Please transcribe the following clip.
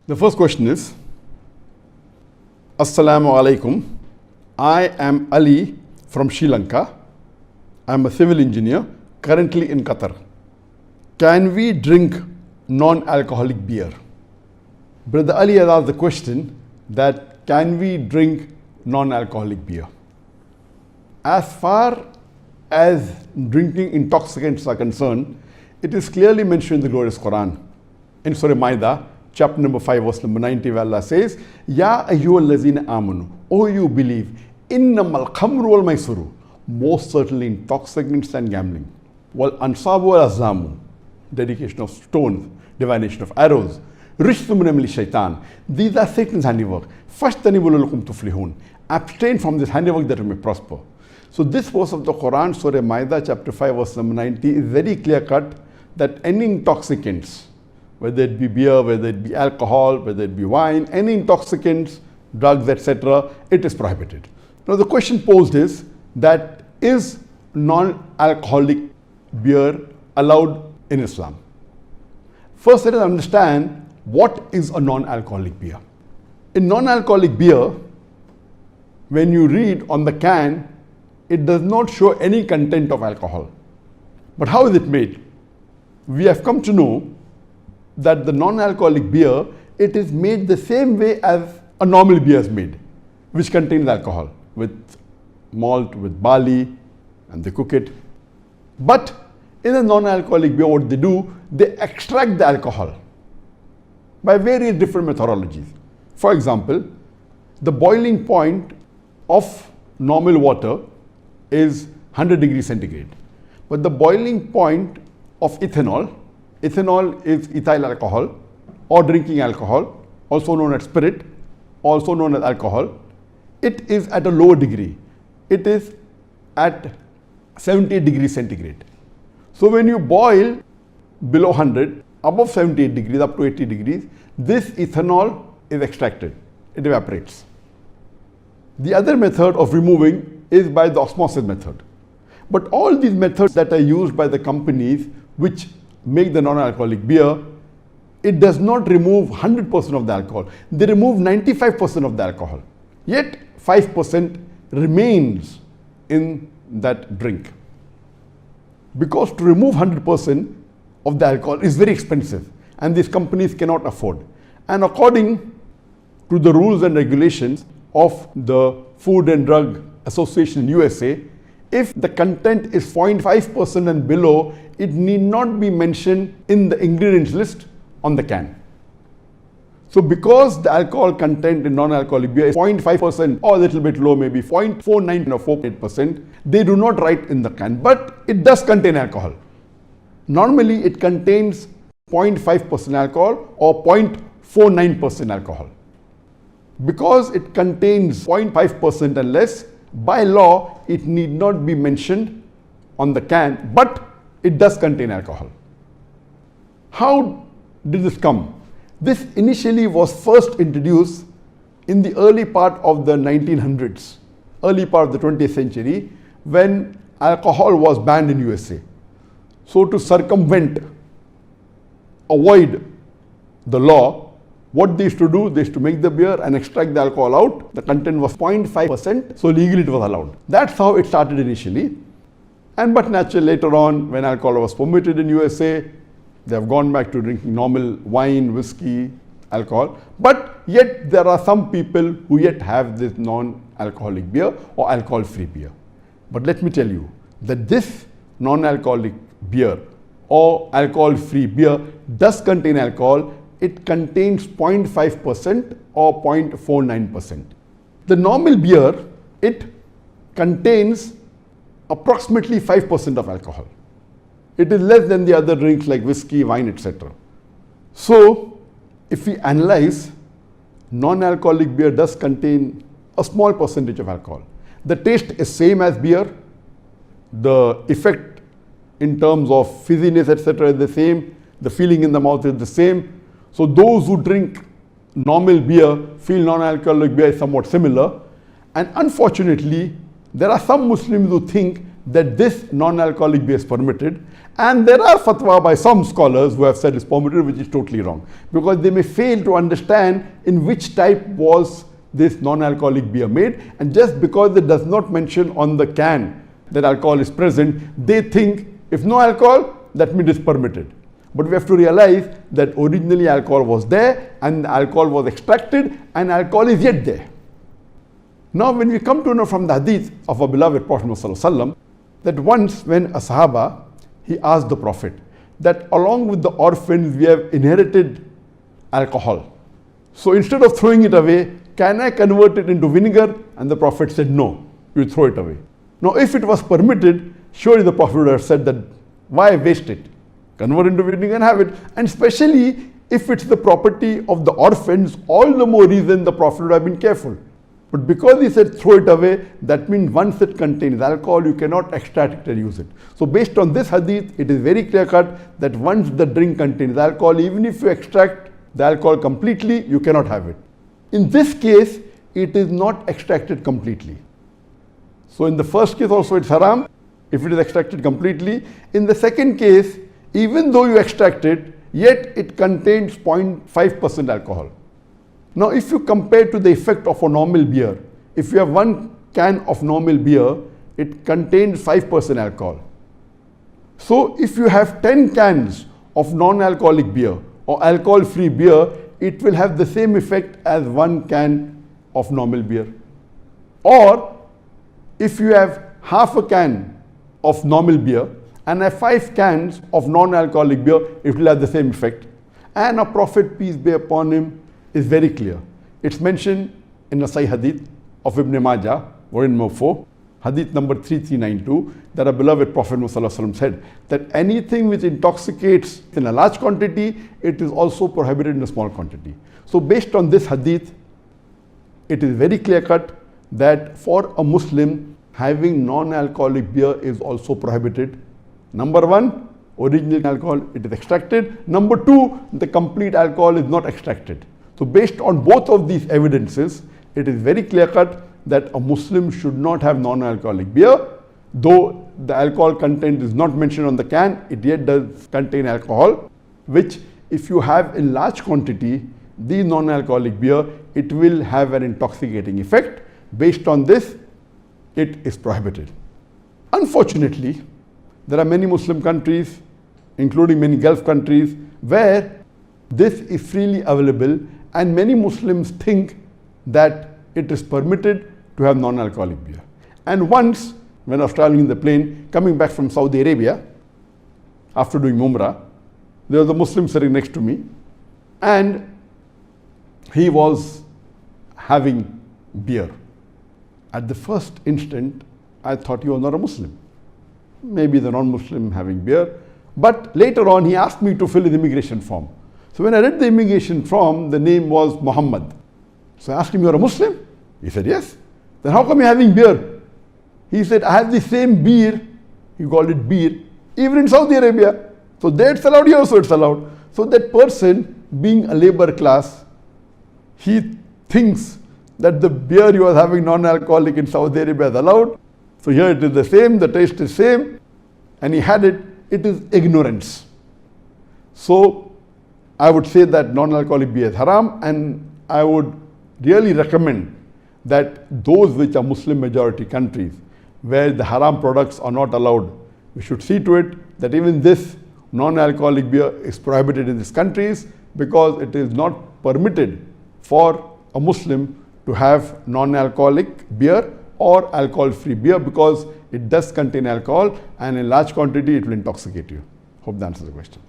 The first question is, Assalamu alaikum. I am Ali from Sri Lanka. I am a civil engineer currently in Qatar. Can we drink non-alcoholic beer? Brother Ali has asked the question that can we drink non-alcoholic beer? As far as drinking intoxicants are concerned, it is clearly mentioned in the glorious Quran. In Surah Maida, chapter number 5, verse number 90, where Allah says, Ya ayyuhal lazina amanu, O you believe, innamal khamru wal maisuru, most certainly intoxicants and gambling, wal ansabu wal azlamu, dedication of stones, divination of arrows, rishthum min amali shaitan, these are Satan's handiwork. Fashtanibul lakum tuflihun, abstain from this handiwork that you may prosper. So this verse of the Quran, Surah Maida, chapter 5, verse number 90, is very clear cut that any intoxicants, whether it be beer, whether it be alcohol, whether it be wine, any intoxicants, drugs, etc., it is prohibited. Now the question posed is that is non-alcoholic beer allowed in Islam? First, let us understand what is a non-alcoholic beer. In non-alcoholic beer, when you read on the can, it does not show any content of alcohol. But how is it made? We have come to know that the non-alcoholic beer, it is made the same way as a normal beer is made, which contains alcohol, with malt, with barley, and they cook it. But in a non-alcoholic beer, what they do, they extract the alcohol by various different methodologies. For example, the boiling point of normal water is 100 degrees centigrade. But the boiling point of ethanol is ethyl alcohol or drinking alcohol, also known as spirit, also known as alcohol. It is at a lower degree. It is at 78 degrees centigrade. So when you boil below 100, above 78 degrees, up to 80 degrees, this ethanol is extracted. It evaporates. The other method of removing is by the osmosis method. But all these methods that are used by the companies which make the non-alcoholic beer, it does not remove 100% of the alcohol. They remove 95% of the alcohol. Yet 5% remains in that drink. Because to remove 100% of the alcohol is very expensive and these companies cannot afford. And according to the rules and regulations of the Food and Drug Association in USA, if the content is 0.5% and below, it need not be mentioned in the ingredients list on the can. So because the alcohol content in non-alcoholic beer is 0.5% or a little bit low, maybe 0.49 or 0.48%, they do not write in the can, but it does contain alcohol. Normally it contains 0.5% alcohol or 0.49% alcohol. Because it contains 0.5% and less, by law, it need not be mentioned on the can, but it does contain alcohol. How did this come? This initially was first introduced in the early part of the 1900s, early part of the 20th century, when alcohol was banned in USA. So to circumvent, avoid the law, what they used to do, they used to make the beer and extract the alcohol out. The content was 0.5%, so legally it was allowed. That's how it started initially. But naturally later on, when alcohol was permitted in USA, they have gone back to drinking normal wine, whiskey, alcohol. But yet there are some people who yet have this non-alcoholic beer or alcohol-free beer. But let me tell you that this non-alcoholic beer or alcohol-free beer does contain alcohol. It contains 0.5% or 0.49%. The normal beer, it contains approximately 5% of alcohol. It is less than the other drinks like whiskey, wine, etc. So if we analyze, non-alcoholic beer does contain a small percentage of alcohol. The taste is same as beer. The effect in terms of fizziness, etc. is the same. The feeling in the mouth is the same. So those who drink normal beer feel non-alcoholic beer is somewhat similar. And unfortunately, there are some Muslims who think that this non-alcoholic beer is permitted And there are fatwa by some scholars who have said it's permitted, which is totally wrong, because they may fail to understand in which type was this non-alcoholic beer made, and just because it does not mention on the can that alcohol is present, they think if no alcohol, that means it's permitted. But we have to realize that originally alcohol was there and the alcohol was extracted and alcohol is yet there. Now when we come to know from the hadith of our beloved Prophet ﷺ, that once when a Sahaba, he asked the Prophet that along with the orphans we have inherited alcohol. So instead of throwing it away, can I convert it into vinegar? And the Prophet said no, you throw it away. Now if it was permitted, surely the Prophet would have said that why waste it? Convert into vinegar and have it. And especially if it's the property of the orphans, all the more reason the Prophet would have been careful. But because he said throw it away, that means once it contains alcohol, you cannot extract it and use it. So based on this hadith, it is very clear cut that once the drink contains alcohol, even if you extract the alcohol completely, you cannot have it. In this case, it is not extracted completely. So in the first case also it's haram if it is extracted completely. In the second case, even though you extract it, yet it contains 0.5% alcohol. Now if you compare to the effect of a normal beer, if you have 1 can of normal beer, it contains 5% alcohol. So if you have 10 cans of non-alcoholic beer or alcohol-free beer, it will have the same effect as 1 can of normal beer. Or if you have half a can of normal beer and have 5 cans of non-alcoholic beer, it will have the same effect. And our Prophet, peace be upon him, is very clear. It's mentioned in the Sahih hadith of Ibn Majah, volume number 4, hadith number 3392, that our beloved Prophet ﷺ said that anything which intoxicates in a large quantity, it is also prohibited in a small quantity. So based on this hadith, it is very clear cut that for a Muslim, having non-alcoholic beer is also prohibited. Number 1, original alcohol, it is extracted. Number 2, the complete alcohol is not extracted. So based on both of these evidences, it is very clear cut that a Muslim should not have non-alcoholic beer. Though the alcohol content is not mentioned on the can, it yet does contain alcohol, which if you have in large quantity, the non-alcoholic beer, it will have an intoxicating effect. Based on this, it is prohibited. Unfortunately, there are many Muslim countries, including many Gulf countries, where this is freely available, and many Muslims think that it is permitted to have non-alcoholic beer. And once, when I was traveling in the plane, coming back from Saudi Arabia, after doing Umrah, there was a Muslim sitting next to me, and he was having beer. At the first instant, I thought he was not a Muslim. Maybe the non-Muslim having beer. But later on, he asked me to fill his immigration form. So when I read the immigration form, the name was Muhammad. So I asked him, "You're a Muslim?" He said, "Yes." "Then how come you're having beer?" He said, "I have the same beer," he called it beer, "even in Saudi Arabia. So there it's allowed, here also it's allowed." So that person, being a labor class, he thinks that the beer he was having non-alcoholic in Saudi Arabia is allowed. So here it is the same, the taste is same, and he had it. It is ignorance. So I would say that non-alcoholic beer is haram, and I would really recommend that those which are Muslim majority countries, where the haram products are not allowed, we should see to it that even this non-alcoholic beer is prohibited in these countries, because it is not permitted for a Muslim to have non-alcoholic beer or alcohol-free beer, because it does contain alcohol, and in large quantity it will intoxicate you. Hope that answers the question.